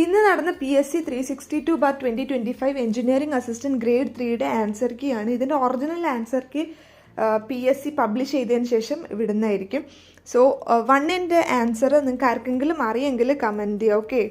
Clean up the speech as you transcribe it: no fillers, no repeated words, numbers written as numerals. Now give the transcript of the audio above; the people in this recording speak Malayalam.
ഇന്ന് നടന്ന PSC 362/2025 എഞ്ചിനീയറിംഗ് അസിസ്റ്റന്റ് ഗ്രേഡ് 3യുടെ ആൻസർ കീ ആണ്. ഇതിൻ്റെ original answer key PSC publish ചെയ്തതിന് ശേഷം വിടുന്നതായിരിക്കും. സോ 1ൻ്റെ ആൻസർ നിങ്ങൾക്ക് ആർക്കെങ്കിലും അറിയെങ്കിൽ കമൻറ്റ് ചെയ്യുക. ഓക്കെ.